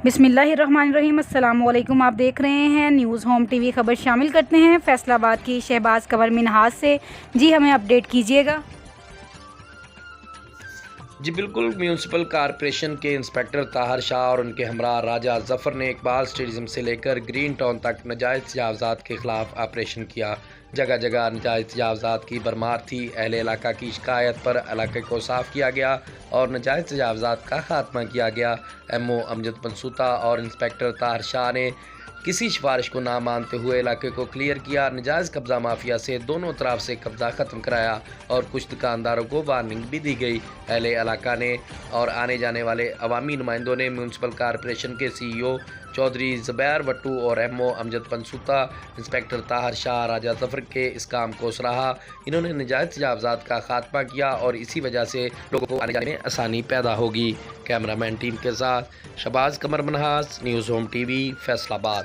बिस्मिल्लाहिर्रहमानिर्रहीम। अस्सलामुअलैकुम। आप देख रहे हैं न्यूज़ होम टीवी। खबर शामिल करते हैं फैसलाबाद की शहबाज कमर मिन्हाज से। जी हमें अपडेट कीजिएगा। जी बिल्कुल, म्यूनसिपल कॉरपोरेशन के इंस्पेक्टर ताहर शाह और उनके हमरा राजा जफ़र ने इकबाल स्टेडियम से लेकर ग्रीन टाउन तक नाजायज़ तजावज़ात के ख़िलाफ़ ऑपरेशन किया। जगह जगह नाजायज़ तजावज़ात की भरमार थी। अहले इलाका की शिकायत पर इलाके को साफ़ किया गया और नाजायज़ तजावज़ात का खात्मा किया गया। MO अमजद बंसूता और इंस्पेक्टर ताहर शाह ने किसी सिफारिश को ना मानते हुए इलाके को क्लियर किया। नाजायज़ कब्ज़ा माफिया से दोनों तरफ से कब्ज़ा ख़त्म कराया और कुछ दुकानदारों को वार्निंग भी दी गई। अहले इलाका ने और आने जाने वाले अवामी नुमाइंदों ने म्यूनसिपल कॉरपोरेशन के CEO चौधरी ज़ुबैर भट्टू और MO अमजद बंसूता, इंस्पेक्टर ताहर शाह, राजा जफ़र के इस काम को सराहा। इन्होंने नाजायज़ तजावज़ात का खात्मा किया और इसी वजह से लोगों को आने जाने में आसानी पैदा होगी। कैमरामैन टीम के साथ Shahbaz Qamar Minhaj, news home TV, Faisalabad.